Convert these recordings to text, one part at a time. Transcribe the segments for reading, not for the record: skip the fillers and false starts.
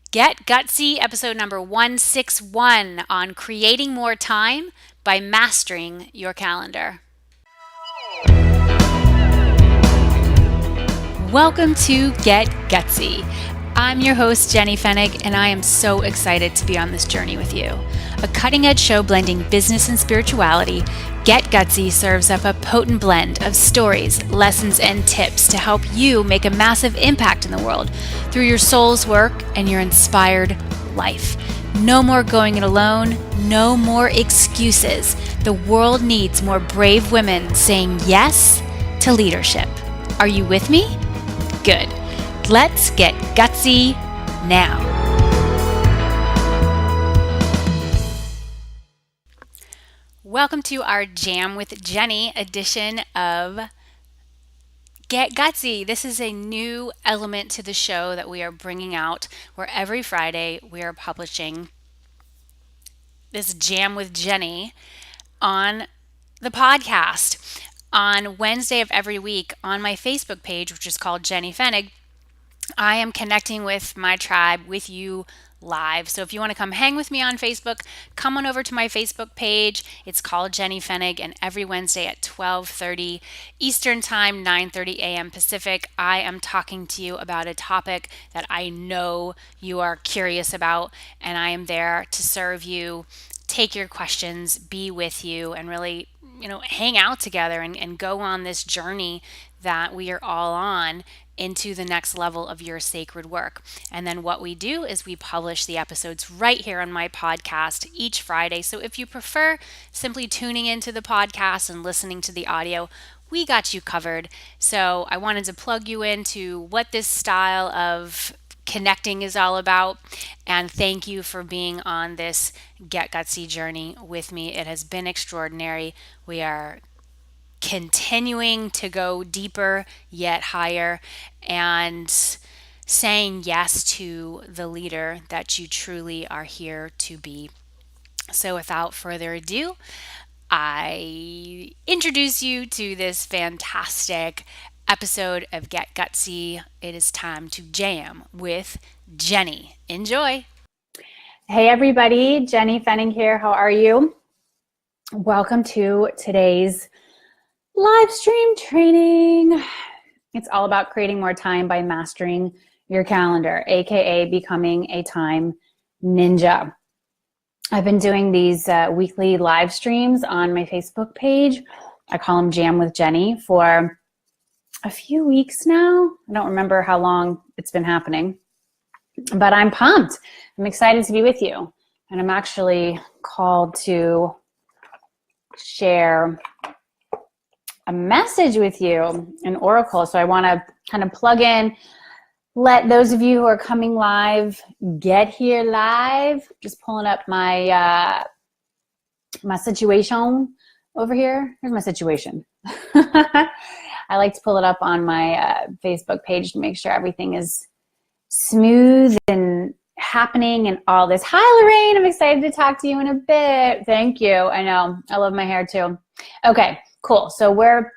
Get Gutsy, episode number 161 on creating more time by mastering your calendar. Welcome to Get Gutsy. I'm your host, Jenny Fennig, and I am so excited to be on this journey with you. A cutting-edge show blending business and spirituality, Get Gutsy serves up a potent blend of stories, lessons, and tips to help you make a massive impact in the world through your soul's work and your inspired life. No more going it alone, no more excuses. The world needs more brave women saying yes to leadership. Are you with me? Good. Let's get gutsy now. Welcome to our Jam with Jenny edition of Get Gutsy. This is a new element to the show that we are bringing out where every Friday we are publishing this Jam with Jenny on the podcast. On Wednesday of every week on my Facebook page, which is called Jenny Fennig, I am connecting with my tribe, with you live. So if you want to come hang with me on Facebook, come on over to my Facebook page. It's called Jenny Fennig, and every Wednesday at 12:30 Eastern Time, 9:30 a.m. Pacific, I am talking to you about a topic that I know you are curious about, and I am there to serve you, take your questions, be with you, and really, hang out together and go on this journey that we are all on into the next level of your sacred work. And then what we do is we publish the episodes right here on my podcast each Friday. So if you prefer simply tuning into the podcast and listening to the audio, we got you covered. So I wanted to plug you into what this style of connecting is all about. And thank you for being on this Get Gutsy journey with me. It has been extraordinary. We are continuing to go deeper yet higher and saying yes to the leader that you truly are here to be. So without further ado, I introduce you to this fantastic episode of Get Gutsy. It is time to jam with Jenny. Enjoy. Hey everybody, Jenny Fenning here. How are you? Welcome to today's live stream training. It's all about creating more time by mastering your calendar, aka becoming a time ninja. I've been doing these weekly live streams on my Facebook page. I call them Jam with Jenny for a few weeks now. I don't remember how long it's been happening, but I'm pumped. I'm excited to be with you. And I'm actually called to share a message with you, an oracle. So I want to kind of plug in, let those of you who are coming live get here live. Just pulling up my my situation over here. Here's my situation. I like to pull it up on my Facebook page to make sure everything is smooth and happening and all this. Hi, Lorraine. I'm excited to talk to you in a bit. Thank you. I know. I love my hair too. Okay. Cool. So we're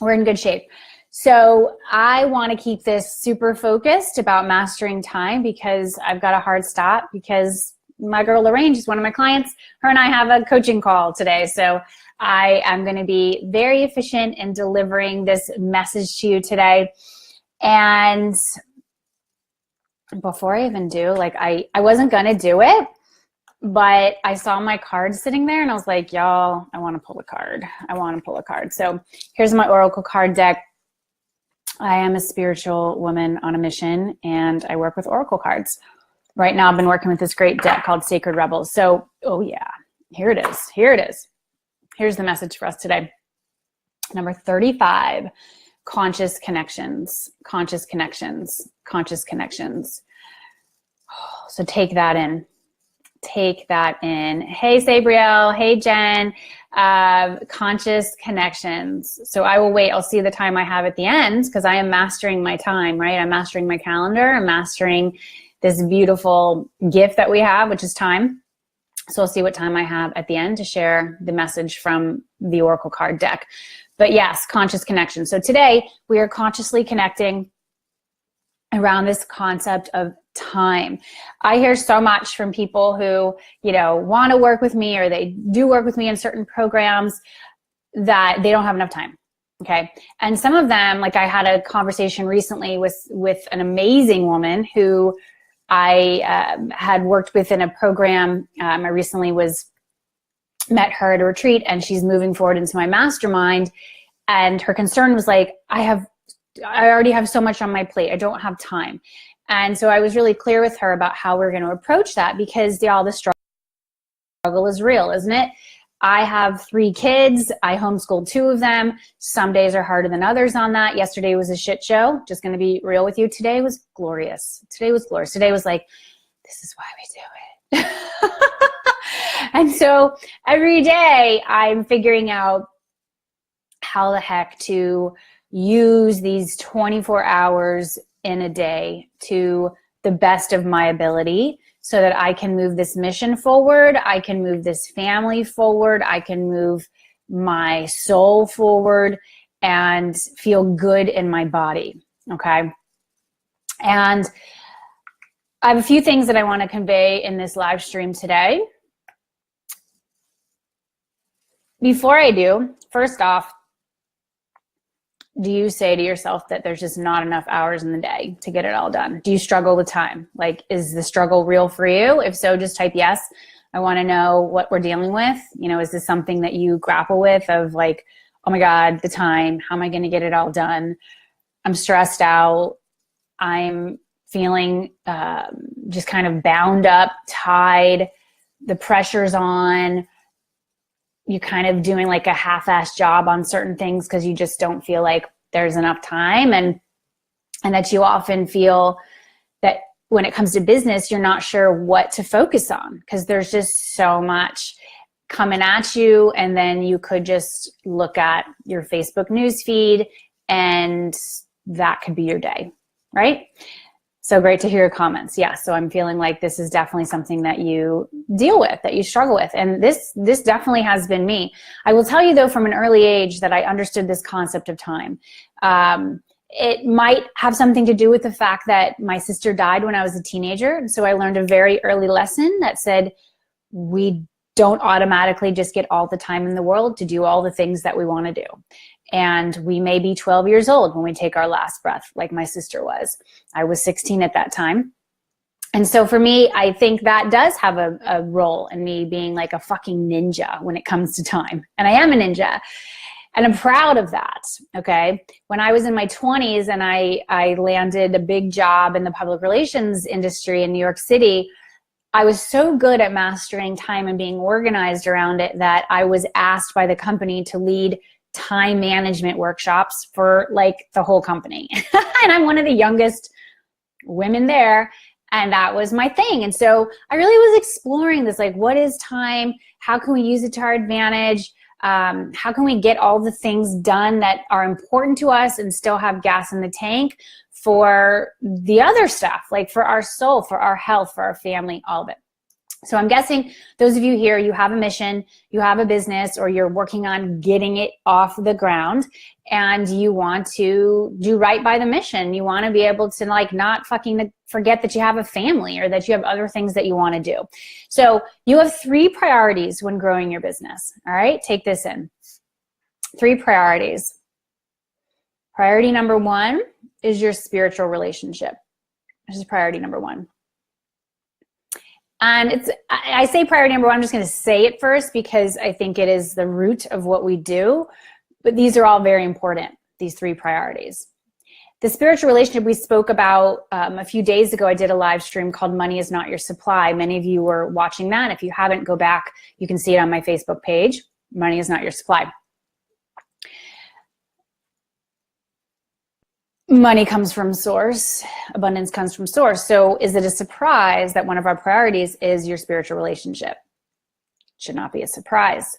in good shape. So I want to keep this super focused about mastering time because I've got a hard stop because my girl Lorraine, she's one of my clients. Her and I have a coaching call today. So I am going to be very efficient in delivering this message to you today. And before I even do, I wasn't going to do it. But I saw my card sitting there and I was like, y'all, I want to pull a card. I want to pull a card. So here's my Oracle card deck. I am a spiritual woman on a mission and I work with Oracle cards. Right now I've been working with this great deck called Sacred Rebels. So, oh yeah, here it is. Here it is. Here's the message for us today. Number 35, conscious connections, conscious connections, conscious connections. So take that in. Take that in. Hey, Sabriel. Hey, Jen. Conscious connections. So I will wait. I'll see the time I have at the end because I am mastering my time, right? I'm mastering my calendar. I'm mastering this beautiful gift that we have, which is time. So I'll see what time I have at the end to share the message from the Oracle card deck. But yes, conscious connection. So today we are consciously connecting around this concept of time. I hear so much from people who, want to work with me, or they do work with me in certain programs, that they don't have enough time. Okay. And some of them, like I had a conversation recently with an amazing woman who I had worked with in a program. I recently met her at a retreat, and she's moving forward into my mastermind. And her concern was like, I already have so much on my plate. I don't have time. And so I was really clear with her about how we're going to approach that, because the struggle is real, isn't it? I have 3 kids. I homeschool 2 of them. Some days are harder than others on that. Yesterday was a shit show. Just going to be real with you. Today was glorious. Today was like, this is why we do it. And so every day I'm figuring out how the heck to use these 24 hours in a day to the best of my ability, so that I can move this mission forward. I can move this family forward. I can move my soul forward and feel good in my body. Okay. And I have a few things that I want to convey in this live stream today. Before I do, first off, do you say to yourself that there's just not enough hours in the day to get it all done? Do you struggle with time? Like, is the struggle real for you? If so, just type yes. I want to know what we're dealing with. Is this something that you grapple with, of like, oh my God, the time, how am I going to get it all done? I'm stressed out. I'm feeling just kind of bound up, tied. The pressure's on. You're kind of doing like a half-assed job on certain things because you just don't feel like there's enough time, and that you often feel that when it comes to business, you're not sure what to focus on because there's just so much coming at you. And then you could just look at your Facebook news feed and that could be your day, right? So great to hear your comments. Yeah, so I'm feeling like this is definitely something that you deal with, that you struggle with. And this definitely has been me. I will tell you though, from an early age, that I understood this concept of time. It might have something to do with the fact that my sister died when I was a teenager. And so I learned a very early lesson that said, we don't automatically just get all the time in the world to do all the things that we want to do. And we may be 12 years old when we take our last breath, like my sister was. I was 16 at that time. And so for me, I think that does have a role in me being like a fucking ninja when it comes to time. And I am a ninja. And I'm proud of that, okay? When I was in my 20s and I landed a big job in the public relations industry in New York City, I was so good at mastering time and being organized around it that I was asked by the company to lead time management workshops for like the whole company. And I'm one of the youngest women there. And that was my thing. And so I really was exploring this, like, what is time? How can we use it to our advantage? How can we get all the things done that are important to us and still have gas in the tank for the other stuff, like for our soul, for our health, for our family, all of it. So I'm guessing those of you here, you have a mission, you have a business, or you're working on getting it off the ground, and you want to do right by the mission. You want to be able to like not fucking forget that you have a family or that you have other things that you want to do. So you have 3 priorities when growing your business. All right, take this in. 3 priorities. Priority number 1 is your spiritual relationship. This is priority number 1. And I say priority number 1, I'm just going to say it first because I think it is the root of what we do. But these are all very important, these 3 priorities. The spiritual relationship we spoke about a few days ago. I did a live stream called Money is Not Your Supply. Many of you were watching that. If you haven't, go back. You can see it on my Facebook page. Money is Not Your Supply. Money comes from source. Abundance comes from source. So is it a surprise that one of our priorities is your spiritual relationship? It should not be a surprise.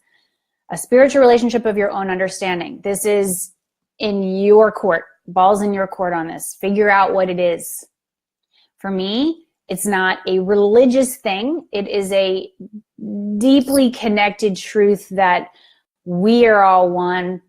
A spiritual relationship of your own understanding. This is in your court. Ball's in your court on this. Figure out what it is. For me, it's not a religious thing. It is a deeply connected truth that we are all one.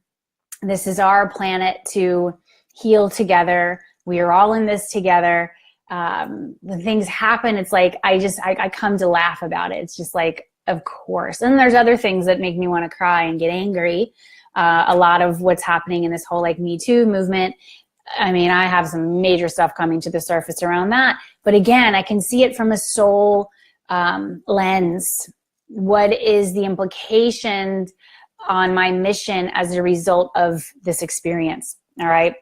This is our planet to heal together. We are all in this together. when things happen, it's like, I come to laugh about it. It's just like, of course. And there's other things that make me want to cry and get angry. A lot of what's happening in this whole like Me Too movement. I mean, I have some major stuff coming to the surface around that. But again, I can see it from a soul lens. What is the implication on my mission as a result of this experience? All right.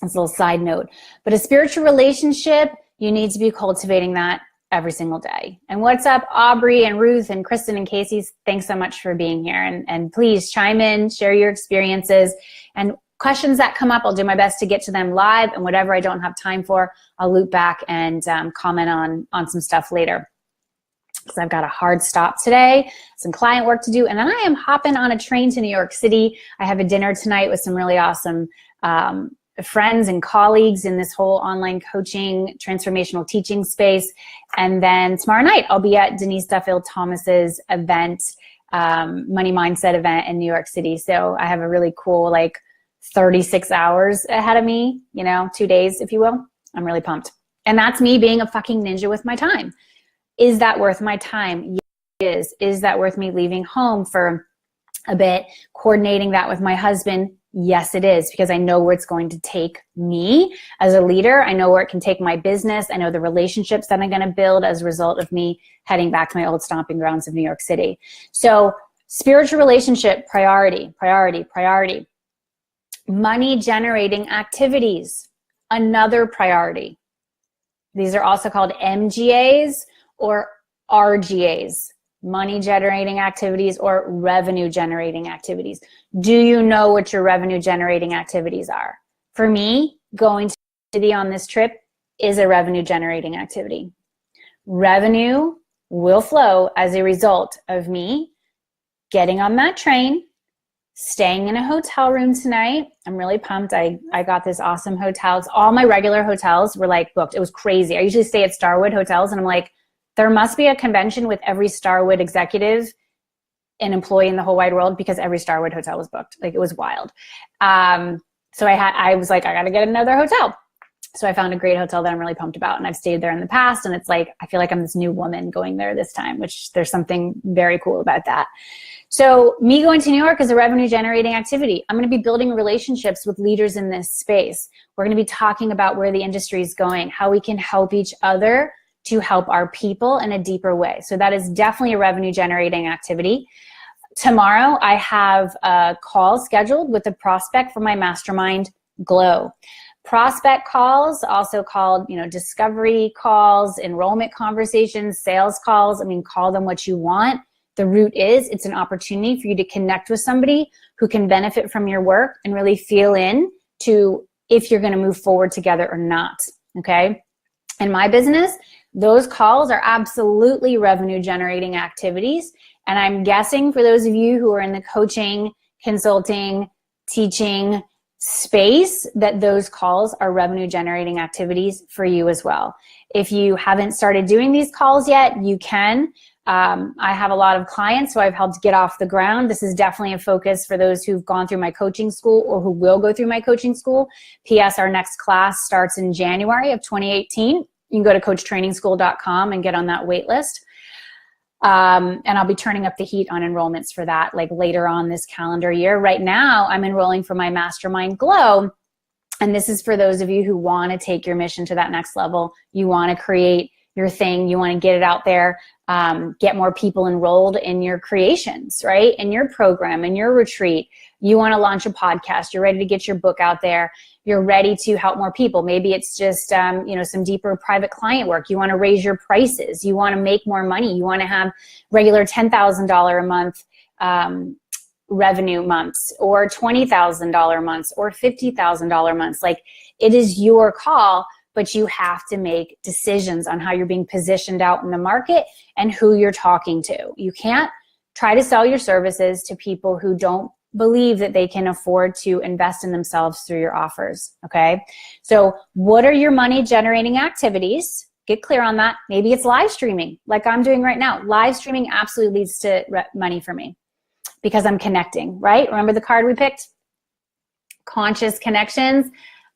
That's a little side note. But a spiritual relationship, you need to be cultivating that every single day. And what's up, Aubrey and Ruth and Kristen and Casey? Thanks so much for being here. And please chime in, share your experiences, and questions that come up, I'll do my best to get to them live. And whatever I don't have time for, I'll loop back and comment on some stuff later. Because I've got a hard stop today, some client work to do, and then I am hopping on a train to New York City. I have a dinner tonight with some really awesome friends and colleagues in this whole online coaching, transformational teaching space. And then tomorrow night, I'll be at Denise Duffield Thomas's event, Money Mindset event in New York City. So I have a really cool, like 36 hours ahead of me, 2 days, if you will. I'm really pumped. And that's me being a fucking ninja with my time. Is that worth my time? Yes, it is. Is that worth me leaving home for a bit, coordinating that with my husband? Yes, it is, because I know where it's going to take me as a leader. I know where it can take my business. I know the relationships that I'm going to build as a result of me heading back to my old stomping grounds of New York City. So spiritual relationship, priority, priority, priority. Money generating activities, another priority. These are also called MGAs or RGAs, money generating activities or revenue generating activities. Do you know what your revenue generating activities are? For me, going to the city on this trip is a revenue generating activity. Revenue will flow as a result of me getting on that train, staying in a hotel room tonight. I'm really pumped. I got this awesome hotel. All my regular hotels were like booked. It was crazy. I usually stay at Starwood hotels and I'm like, there must be a convention with every Starwood executive and employee in the whole wide world, because every Starwood hotel was booked. Like, it was wild. So I was like, I got to get another hotel. So I found a great hotel that I'm really pumped about, and I've stayed there in the past, and it's like, I feel like I'm this new woman going there this time, which there's something very cool about that. So me going to New York is a revenue generating activity. I'm going to be building relationships with leaders in this space. We're going to be talking about where the industry is going, how we can help each other to help our people in a deeper way. So that is definitely a revenue generating activity. Tomorrow, I have a call scheduled with a prospect for my mastermind, Glow. Prospect calls, also called, discovery calls, enrollment conversations, sales calls. I mean, call them what you want. The root is, it's an opportunity for you to connect with somebody who can benefit from your work and really feel in to if you're going to move forward together or not. Okay. In my business, those calls are absolutely revenue generating activities. And I'm guessing for those of you who are in the coaching, consulting, teaching space, that those calls are revenue generating activities for you as well. If you haven't started doing these calls yet, you can. I have a lot of clients who I've helped get off the ground. This is definitely a focus for those who've gone through my coaching school or who will go through my coaching school. P.S. Our next class starts in January of 2018. You can go to coachtrainingschool.com and get on that wait list. And I'll be turning up the heat on enrollments for that, like later on this calendar year. Right now, I'm enrolling for my mastermind, Glow. And this is for those of you who want to take your mission to that next level. You want to create your thing. You want to get it out there, get more people enrolled in your creations, right? In your program, in your retreat. You want to launch a podcast. You're ready to get your book out there. You're ready to help more people. Maybe it's just, some deeper private client work. You want to raise your prices. You want to make more money. You want to have regular $10,000 a month revenue months, or $20,000 months, or $50,000 months. Like, it is your call, but you have to make decisions on how you're being positioned out in the market and who you're talking to. You can't try to sell your services to people who don't believe that they can afford to invest in themselves through your offers, okay? So what are your money generating activities? Get clear on that. Maybe it's live streaming, like I'm doing right now. Live streaming absolutely leads to money for me because I'm connecting, right? Remember the card we picked? Conscious connections.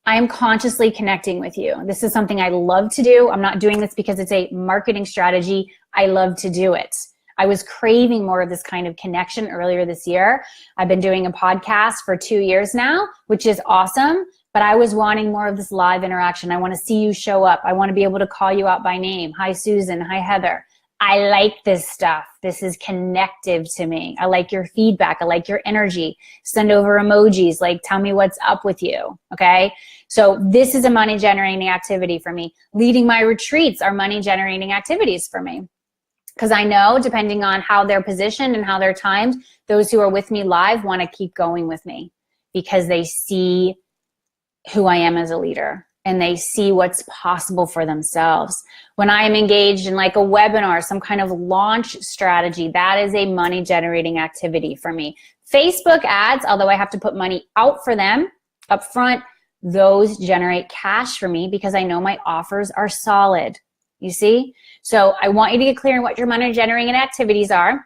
I am consciously connecting with you. This is something I love to do. I'm not doing this because it's a marketing strategy. I love to do it. I was craving more of this kind of connection earlier this year. I've been doing a podcast for 2 years now, which is awesome, but I was wanting more of this live interaction. I want to see you show up. I want to be able to call you out by name. Hi, Susan. Hi, Heather. I like this stuff. This is connective to me. I like your feedback. I like your energy. Send over emojis. Like, tell me what's up with you. Okay. So this is a money generating activity for me. Leading my retreats are money generating activities for me. Because I know, depending on how they're positioned and how they're timed, those who are with me live want to keep going with me because they see who I am as a leader and they see what's possible for themselves. When I am engaged in like a webinar, some kind of launch strategy, that is a money generating activity for me. Facebook ads, although I have to put money out for them up front, those generate cash for me because I know my offers are solid. You see? So I want you to get clear on what your money generating activities are.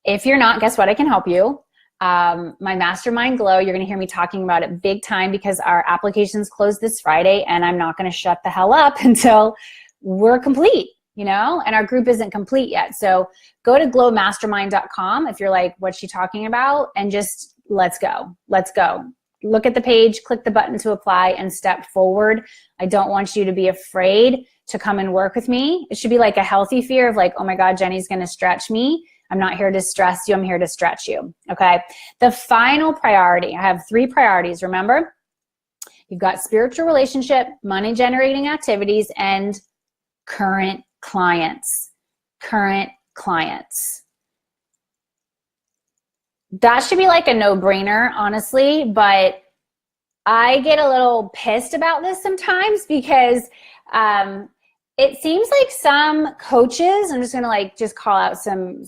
If you're not, guess what? I can help you. My Mastermind Glow, you're going to hear me talking about it big time because our applications close this Friday and I'm not going to shut the hell up until we're complete, you know, and our group isn't complete yet. So go to glowmastermind.com if you're like, what's she talking about? And just let's go. Let's go. Look at the page, click the button to apply and step forward. I don't want you to be afraid to come and work with me. It should be like a healthy fear of like, oh my God, Jenny's going to stretch me. I'm not here to stress you. I'm here to stretch you. Okay. The final priority, I have 3 priorities. Remember, you've got spiritual relationship, money generating activities, and current clients. Current clients. That should be like a no-brainer, honestly, but I get a little pissed about this sometimes because it seems like some coaches, I'm just going to like just call out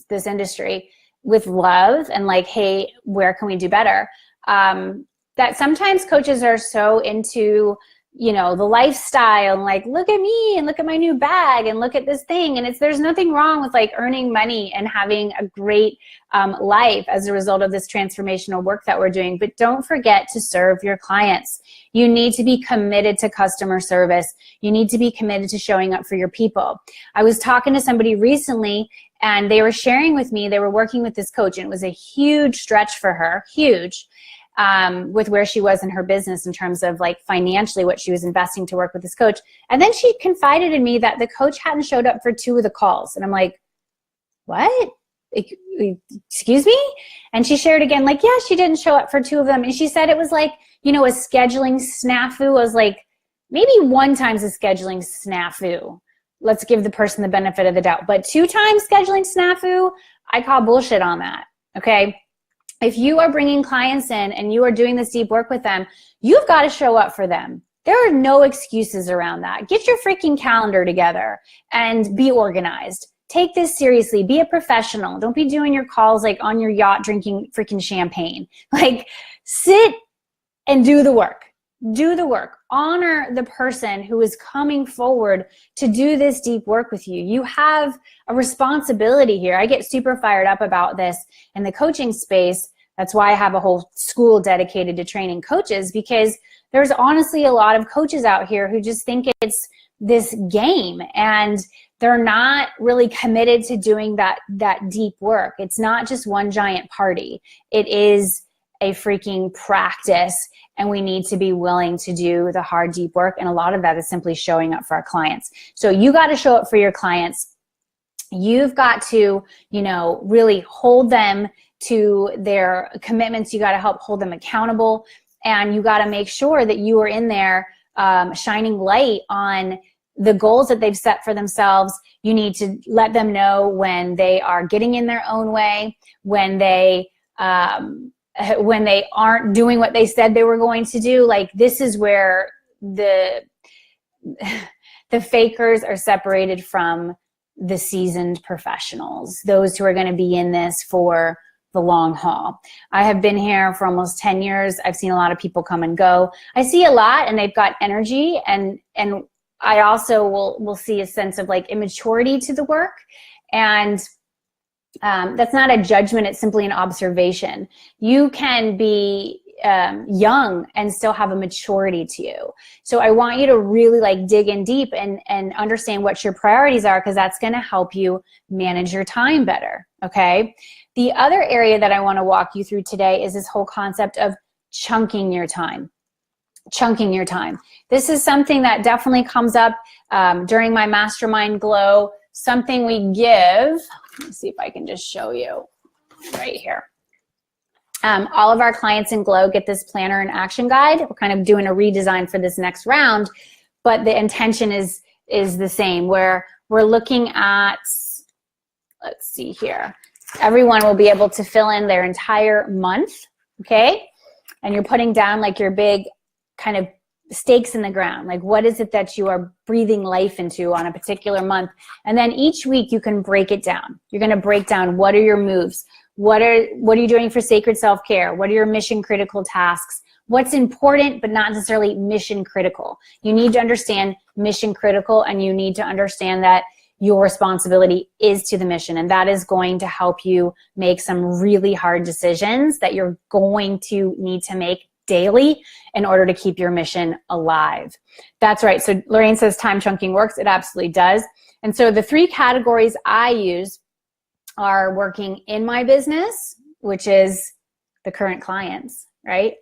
this industry with love and like, hey, where can we do better? That sometimes coaches are so into, you know, the lifestyle and like, look at me and look at my new bag and look at this thing. And there's nothing wrong with like earning money and having a great life as a result of this transformational work that we're doing. But don't forget to serve your clients. You need to be committed to customer service. You need to be committed to showing up for your people. I was talking to somebody recently and they were sharing with me, they were working with this coach and it was a huge stretch for her, huge. With where she was in her business in terms of like financially what she was investing to work with this coach. And then she confided in me that the coach hadn't showed up for 2 of the calls. And I'm like, what? Excuse me? And she shared again, like, yeah, she didn't show up for 2 of them. And she said it was like, you know, a scheduling snafu. I was like, maybe 1 time's a scheduling snafu. Let's give the person the benefit of the doubt. But 2 times scheduling snafu, I call bullshit on that. Okay. If you are bringing clients in and you are doing this deep work with them, you've got to show up for them. There are no excuses around that. Get your freaking calendar together and be organized. Take this seriously. Be a professional. Don't be doing your calls like on your yacht drinking freaking champagne. Like, sit and do the work. Do the work. Honor the person who is coming forward to do this deep work with you. You have a responsibility here. I get super fired up about this in the coaching space. That's why I have a whole school dedicated to training coaches, because there's honestly a lot of coaches out here who just think it's this game and they're not really committed to doing that deep work. It's not just one giant party. It is a freaking practice, and we need to be willing to do the hard, deep work. And a lot of that is simply showing up for our clients. So you got to show up for your clients. You've got to, you know, really hold them to their commitments. You got to help hold them accountable. And you got to make sure that you are in there shining light on the goals that they've set for themselves. You need to let them know when they are getting in their own way, when they aren't doing what they said they were going to do. Like, this is where the fakers are separated from the seasoned professionals, those who are going to be in this for the long haul. I have been here for almost 10 years. I've seen a lot of people come and go. I see a lot and they've got energy, and I also will see a sense of like immaturity to the work. And that's not a judgment. It's simply an observation. You can be young and still have a maturity to you. So I want you to really like dig in deep and understand what your priorities are, because that's going to help you manage your time better. Okay. The other area that I want to walk you through today is this whole concept of chunking your time. Chunking your time. This is something that definitely comes up during my mastermind glow. Something we give. Let me see if I can just show you right here. All of our clients in Glow get this planner and action guide. We're kind of doing a redesign for this next round, but the intention is the same, where we're looking at, let's see here. Everyone will be able to fill in their entire month, okay? And you're putting down like your big kind of stakes in the ground. Like, what is it that you are breathing life into on a particular month? And then each week you can break it down. You're going to break down, what are your moves? What are you doing for sacred self-care? What are your mission critical tasks? What's important but not necessarily mission critical? You need to understand mission critical, and you need to understand that your responsibility is to the mission, and that is going to help you make some really hard decisions that you're going to need to make daily in order to keep your mission alive. That's right. So Lorraine says time chunking works. It absolutely does. And so the 3 categories I use are working in my business, which is the current clients, right?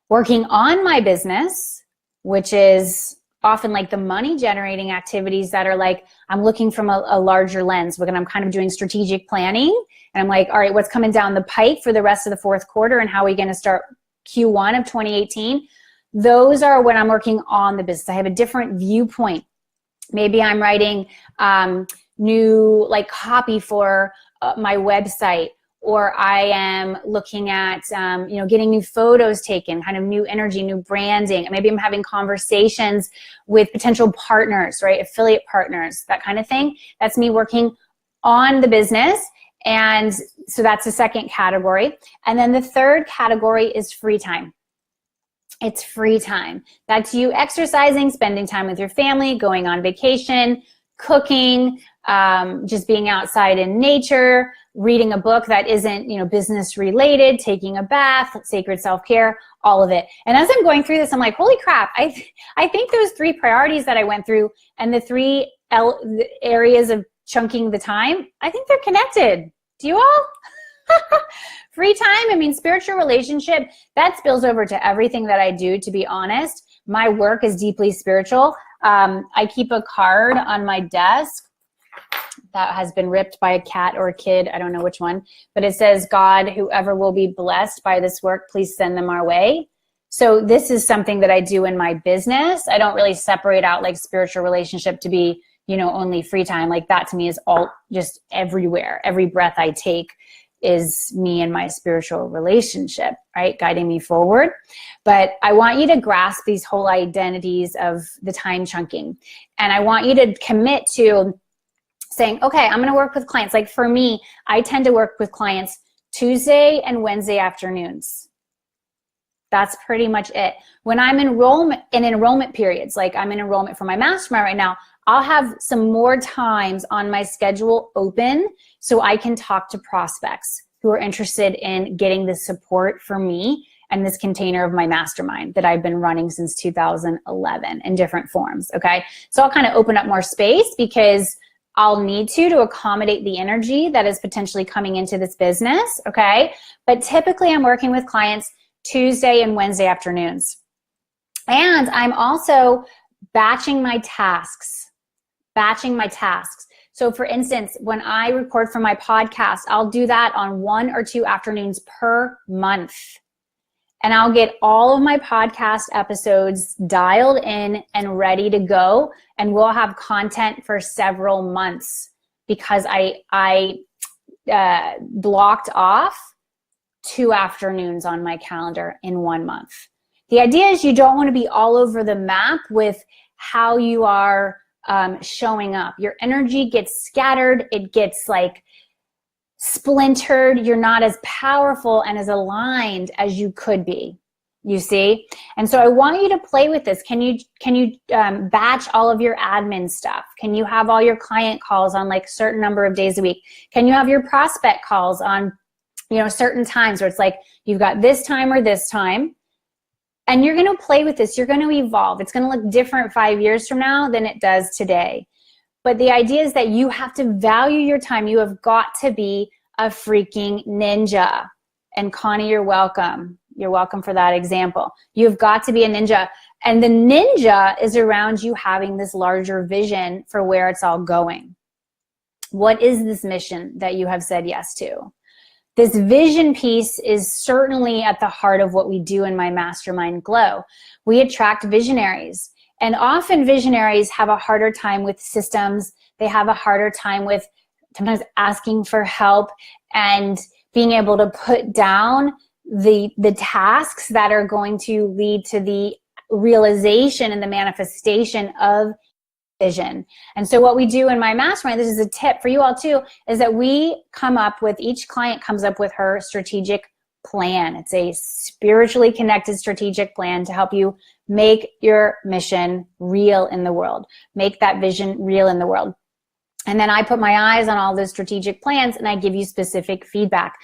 Working on my business, which is often like the money generating activities that are like, I'm looking from a larger lens, when I'm kind of doing strategic planning, and I'm like, all right, what's coming down the pipe for the rest of the 4th quarter, and how are we going to start Q1 of 2018? Those are when I'm working on the business. I have a different viewpoint. Maybe I'm writing new like copy for my website, or I am looking at getting new photos taken, kind of new energy, new branding. Maybe I'm having conversations with potential partners, right? Affiliate partners, that kind of thing. That's me working on the business. And so that's the second category. And then the third category is free time. It's free time. That's you exercising, spending time with your family, going on vacation, cooking, just being outside in nature, reading a book that isn't, business related, taking a bath, sacred self-care, all of it. And as I'm going through this, I'm like, holy crap, I think those 3 priorities that I went through and the 3 areas of chunking the time, I think they're connected. Do you all? Free time, spiritual relationship, that spills over to everything that I do, to be honest. My work is deeply spiritual. I keep a card on my desk that has been ripped by a cat or a kid, I don't know which one, but it says, God, whoever will be blessed by this work, please send them our way. So this is something that I do in my business. I don't really separate out like spiritual relationship to be, only free time. Like that to me is all just everywhere. Every breath I take is me and my spiritual relationship, right? Guiding me forward. But I want you to grasp these whole identities of the time chunking. And I want you to commit to saying, okay, I'm going to work with clients. Like for me, I tend to work with clients Tuesday and Wednesday afternoons. That's pretty much it. When I'm in enrollment periods, like I'm in enrollment for my mastermind right now, I'll have some more times on my schedule open so I can talk to prospects who are interested in getting the support for me and this container of my mastermind that I've been running since 2011 in different forms, okay? So I'll kind of open up more space because I'll need to accommodate the energy that is potentially coming into this business, okay? But typically I'm working with clients Tuesday and Wednesday afternoons. And I'm also batching my tasks. So for instance, when I record for my podcast, I'll do that on 1 or 2 afternoons per month. And I'll get all of my podcast episodes dialed in and ready to go. And we'll have content for several months because I blocked off 2 afternoons on my calendar in 1 month. The idea is you don't want to be all over the map with how you are showing up. Your energy gets scattered. It gets like splintered. You're not as powerful and as aligned as you could be, you see? And so I want you to play with this. Can you batch all of your admin stuff? Can you have all your client calls on like a certain number of days a week? Can you have your prospect calls on certain times where it's like, you've got this time or this time, and you're going to play with this. You're going to evolve. It's going to look different 5 years from now than it does today. But the idea is that you have to value your time. You have got to be a freaking ninja. And Connie, you're welcome. You're welcome for that example. You've got to be a ninja. And the ninja is around you having this larger vision for where it's all going. What is this mission that you have said yes to? This vision piece is certainly at the heart of what we do in my mastermind Glow. We attract visionaries. And often visionaries have a harder time with systems. They have a harder time with sometimes asking for help and being able to put down the tasks that are going to lead to the realization and the manifestation of vision. And so what we do in my mastermind, this is a tip for you all too, is that each client comes up with her strategic plan. It's a spiritually connected strategic plan to help you make your mission real in the world, make that vision real in the world. And then I put my eyes on all those strategic plans and I give you specific feedback.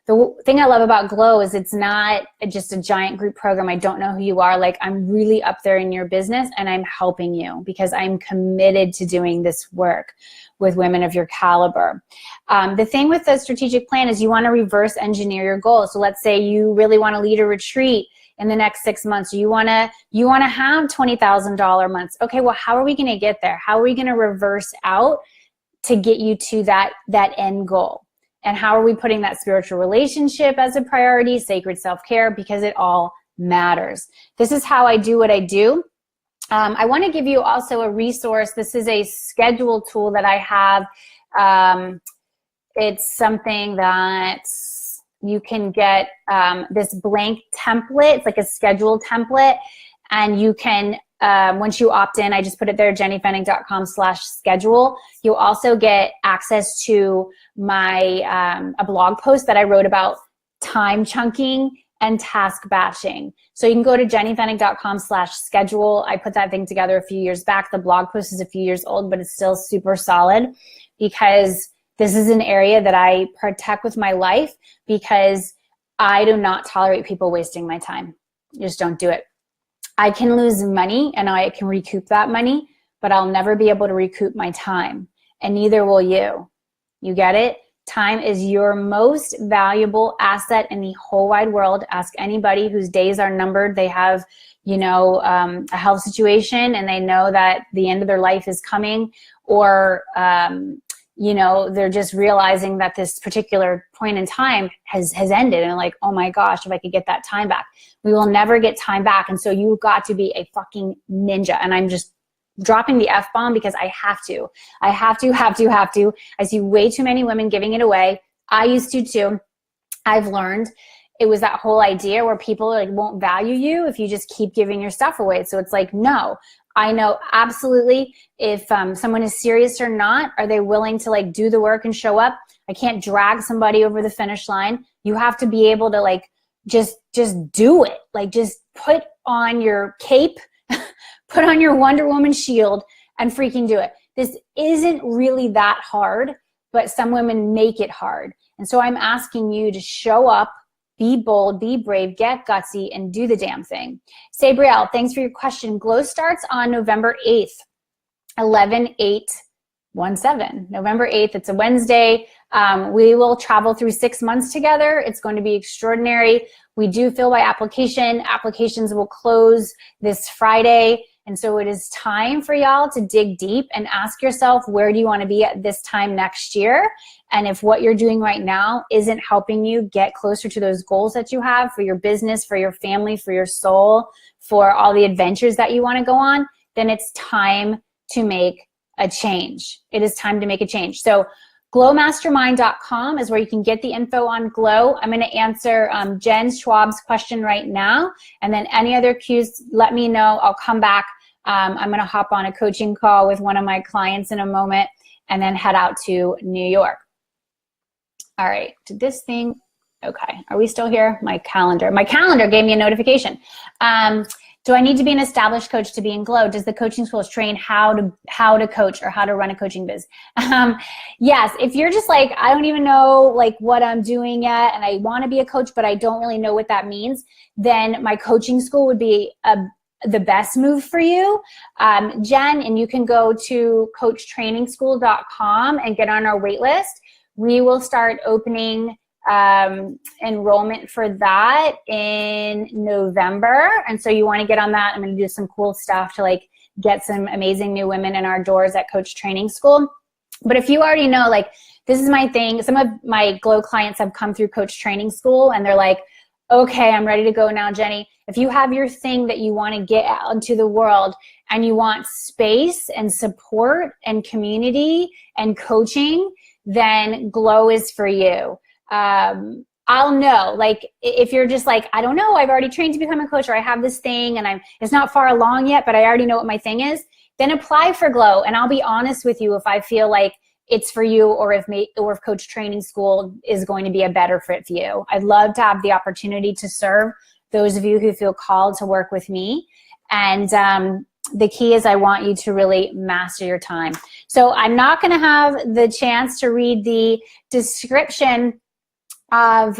The thing I love about Glow is it's not just a giant group program. I don't know who you are. Like, I'm really up there in your business and I'm helping you because I'm committed to doing this work with women of your caliber. The thing with the strategic plan is you want to reverse engineer your goals. So let's say you really want to lead a retreat in the next 6 months. You want to have $20,000 months. Okay, well, how are we going to get there? How are we going to reverse out to get you to that end goal? And how are we putting that spiritual relationship as a priority, sacred self-care, because it all matters. This is how I do what I do. I want to give you also a resource. This is a schedule tool that I have. It's something that you can get this blank template. It's like a schedule template. And you can, once you opt in, I just put it there, jennyfennig.com/schedule. You'll also get access to my a blog post that I wrote about time chunking and task batching. So you can go to jennyfennig.com/schedule. I put that thing together a few years back. The blog post is a few years old, but it's still super solid because this is an area that I protect with my life because I do not tolerate people wasting my time. Just don't do it. I can lose money and I can recoup that money, but I'll never be able to recoup my time, and neither will you. You get it? Time is your most valuable asset in the whole wide world. Ask anybody whose days are numbered. They have, a health situation and they know that the end of their life is coming, or, they're just realizing that this particular point in time has ended, and like, oh my gosh, if I could get that time back. We will never get time back. And so you've got to be a fucking ninja. And I'm just dropping the F-bomb because I have to. I have to. I see way too many women giving it away. I used to too. I've learned it was that whole idea where people like won't value you if you just keep giving your stuff away. So it's like, no, I know absolutely if someone is serious or not. Are they willing to like do the work and show up? I can't drag somebody over the finish line. You have to be able to like just do it. Like, just put on your cape, put on your Wonder Woman shield and freaking do it. This isn't really that hard, but some women make it hard. And so I'm asking you to show up, be bold, be brave, get gutsy, and do the damn thing. Sabrielle, thanks for your question. Glow starts on November 8th, 11/8/17. November 8th, it's a Wednesday. We will travel through 6 months together. It's going to be extraordinary. We do fill by application. Applications will close this Friday. And so it is time for y'all to dig deep and ask yourself, where do you want to be at this time next year? And if what you're doing right now isn't helping you get closer to those goals that you have for your business, for your family, for your soul, for all the adventures that you want to go on, then it's time to make a change. It is time to make a change. So glowmastermind.com is where you can get the info on Glow. I'm going to answer Jen Schwab's question right now. And then any other cues, let me know. I'll come back. I'm going to hop on a coaching call with one of my clients in a moment and then head out to New York. All right. Did this thing? Okay. Are we still here? My calendar gave me a notification. Do I need to be an established coach to be in Glow? Does the coaching schools train how to coach or how to run a coaching biz? Yes, if you're just like, I don't even know like what I'm doing yet, and I want to be a coach, but I don't really know what that means, then my coaching school would be the best move for you, Jen, and you can go to coachtrainingschool.com and get on our wait list. We will start opening enrollment for that in November. And so you want to get on that. I'm going to do some cool stuff to like get some amazing new women in our doors at Coach Training School. But if you already know, like, this is my thing, some of my Glow clients have come through Coach Training School and they're like, okay, I'm ready to go now, Jenny. If you have your thing that you want to get out into the world and you want space and support and community and coaching, then Glow is for you. I'll know, like, if you're just like, I don't know, I've already trained to become a coach, or I have this thing and it's not far along yet, but I already know what my thing is, then apply for Glow. And I'll be honest with you if I feel like it's for you, or if Coach Training School is going to be a better fit for you. I'd love to have the opportunity to serve those of you who feel called to work with me. And the key is I want you to really master your time. So I'm not going to have the chance to read the description of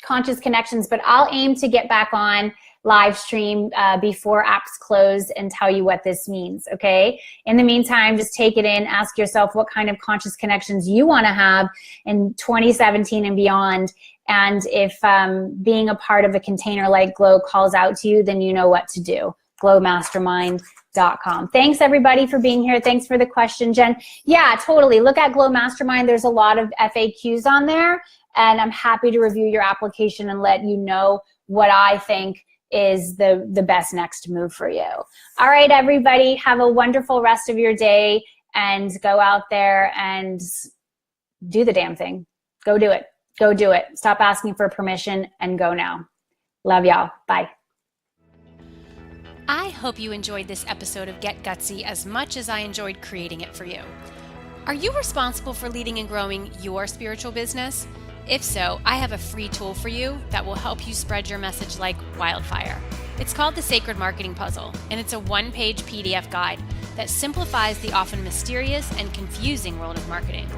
Conscious Connections, but I'll aim to get back on live stream before apps close and tell you what this means, okay? In the meantime, just take it in, ask yourself what kind of conscious connections you want to have in 2017 and beyond. And if being a part of a container like Glow calls out to you, then you know what to do. glowmastermind.com. Thanks everybody for being here. Thanks for the question, Jen. Yeah, totally. Look at Glow Mastermind. There's a lot of FAQs on there, and I'm happy to review your application and let you know what I think is the best next move for you. All right, everybody, have a wonderful rest of your day, and go out there and do the damn thing. Go do it. Go do it. Stop asking for permission and go now. Love y'all. Bye. I hope you enjoyed this episode of Get Gutsy as much as I enjoyed creating it for you. Are you responsible for leading and growing your spiritual business? If so, I have a free tool for you that will help you spread your message like wildfire. It's called the Sacred Marketing Puzzle, and it's a one-page PDF guide that simplifies the often mysterious and confusing world of marketing.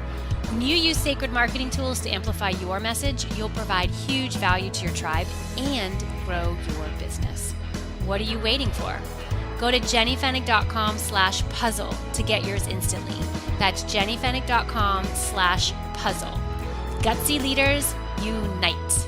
When you use sacred marketing tools to amplify your message, you'll provide huge value to your tribe and grow your business. What are you waiting for? Go to jennyfennig.com/puzzle to get yours instantly. That's jennyfennig.com/puzzle. Gutsy leaders, unite.